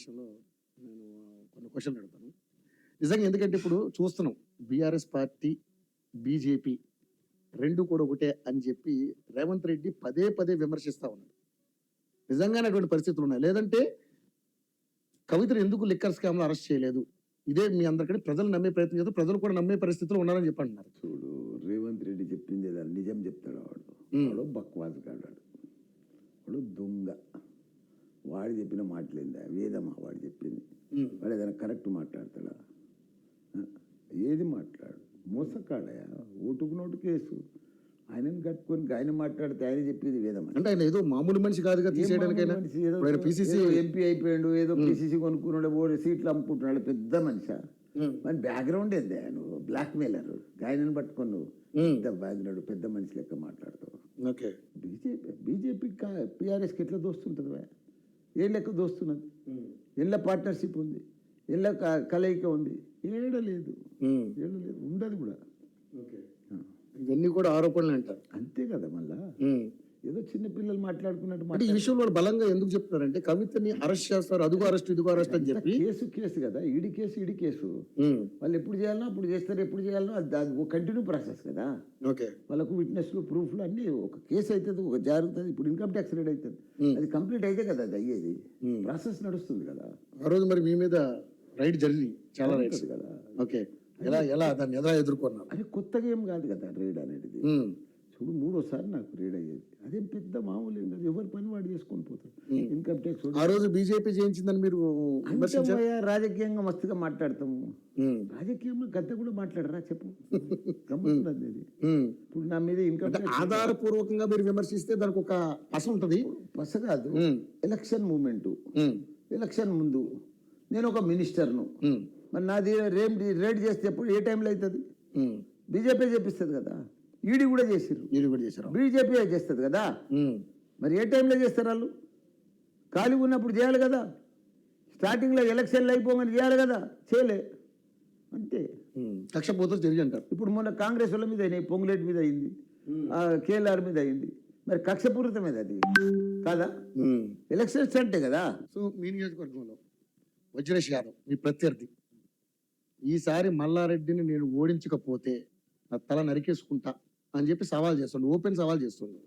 విషయంలో నేను కొన్ని క్వశ్చన్లు అడుగుతాను. నిజంగా ఎందుకంటే ఇప్పుడు చూస్తున్నాం బీఆర్ఎస్ పార్టీ, బీజేపీ 2 కూడా ఒకటే అని చెప్పి రేవంత్ రెడ్డి పదే పదే విమర్శిస్తా ఉన్నాడు. నిజంగానే అటువంటి పరిస్థితులు ఉన్నాయి. లేదంటే కవితను ఎందుకు లిక్కర్ స్కామ్‌లో అరెస్ట్ చేయలేదు? ఇదే మీ అందరికంటే ప్రజలు నమ్మే ప్రయత్నం చేస్తారు. ప్రజలు కూడా నమ్మే పరిస్థితిలో ఉన్నారని చెప్పి అంటున్నారు. చూడు, రేవంత్ రెడ్డి చెప్పింది ఏదైనా నిజం చెప్తాడు వాడు. వాడు బక్వాస్ కాడాడు, వాడు దొంగ. వాడు చెప్పిన మాటలేందా వేదమా వాడు చెప్పింది? వాడు ఏదైనా కరెక్ట్ మాట్లాడతాడా? ఏది మాట్లాడు? మోసకాడయా? ఓటుకు నోటు కేసు ఆయనని కట్టుకొని ఆయన మాట్లాడితే ఆయన చెప్పేది వేదమా? అంటే ఆయన ఏదో మామూలు మనిషి కాదుగా తీసేయడానికైనా. పిసిసి ఎంపీ అయిపోయాడు, ఏదో పిసిసి కొనుక్కున్నాడు, ఓడి సీట్లు అమ్ముకుంటున్నాడు, పెద్ద మనిషి. మన బ్యాక్గ్రౌండ్ ఏంది? నువ్వు బ్లాక్ మెయిలర్, ఆయనని పట్టుకొని నువ్వు పెద్ద బ్యాక్గ్రౌండ్ పెద్ద మనిషి లెక్క మాట్లాడతావు. ఓకే, బీజేపీ పిఆర్ఎస్కి ఎట్లా దోస్తుంటుంది? ఏ లెక్క దోస్తున్నది? ఎల్ల పార్ట్నర్షిప్ ఉంది, ఎల్ల కలయిక ఉంది? ఏడలేదు, ఏడలేదు, ఉండదు కూడా. ఇవన్నీ కూడా ఆరోపణలు అంటారు. అంతే కదా. మళ్ళా ఏదో చిన్న పిల్లలు మాట్లాడుకున్నట్టు అంటే ఈ విషయంలో వాళ్ళు బలంగా ఎందుకు చెప్తున్నారంటే కవితని అరెస్ట్ చేస్తారు, అదుగో అరెస్ట్ ఇదిగో అరెస్ట్ అని చెప్పి. కేసు కదా, ఈడి కేసు. వాళ్ళు ఎప్పుడు చేయాలనో అప్పుడు చేస్తారు, ఎప్పుడు చేయాలనో అది కంటిన్యూ ప్రాసెస్ కదా. ఓకే, వాళ్ళకు విట్నెస్లు, ప్రూఫ్లు అన్ని. ఒక కేసు అవుతుంది, ఒక జరుగుతుంది. ఇప్పుడు ఇన్కమ్ ట్యాక్స్ రేట్ అవుతుంది, అది కంప్లీట్ అయితే కదా అది అయ్యేది. ప్రాసెస్ నడుస్తుంది కదా. ఆ రోజు మరి మీ మీద రైడ్ జరిగింది, చాలా రైడ్స్ కదా. ఓకే, ఎలా దాన్ని ఎలా ఎదుర్కొన్నారు? అది కొత్తగా ఏం కాదు కదా రేడ్ అనేది. చూడు, 3వ సారి నాకు రేడ్ అయ్యేది. అదేం పెద్ద మామూలు ఏం కాదు, ఎవరి పని వాడు చేసుకొని పోతారు. ఇన్కమ్ ట్యాక్స్ ఆ రోజు బీజేపీ చేయించిందని మీరు రాజకీయంగా మస్తుగా మాట్లాడతాము. రాజకీయంలో గద్ద కూడా మాట్లాడరా చెప్పు? గమ్ముతున్నది ఇది. ఇప్పుడు నా మీద ఇన్కమ్ ఆధారపూర్వకంగా మీరు విమర్శిస్తే దానికి ఒక పస ఉంటది. పస కాదు, ఎలక్షన్ మూమెంట్. ఎలక్షన్ ముందు నేను ఒక మినిస్టర్ను, మరి నాది రేడ్ చేస్తే ఎప్పుడు ఏ టైంలో అవుతుంది? బీజేపీ చేపిస్తుంది కదా. ఈడీ కూడా చేసారు, బీజేపీ చేస్తుంది కదా. మరి ఏ టైంలో చేస్తారు వాళ్ళు? ఖాళీ ఉన్నప్పుడు చేయాలి కదా. స్టార్టింగ్లో ఎలక్షన్లు అయిపోగానే చేయాలి కదా, చేయలే. అంతే, కక్షపోతే జరిగి అంటారు. ఇప్పుడు మొన్న కాంగ్రెస్ వాళ్ళ మీద అయినాయి, పొంగులేటి మీద అయింది, కేఎల్ఆర్ మీద అయింది. మరి కక్షపూరితం మీద అది కాదా? ఎలక్షన్స్ అంటే కదా. సో మీ నియోజకవర్గంలో వజ్రేష్ యాదవ్ మీ ప్రత్యర్థి, ఈసారి మల్లారెడ్డిని నేను ఓడించకపోతే నా తల నరికేసుకుంటా అని చెప్పి సవాల్ చేస్తుండు, ఓపెన్ సవాల్ చేస్తుండు.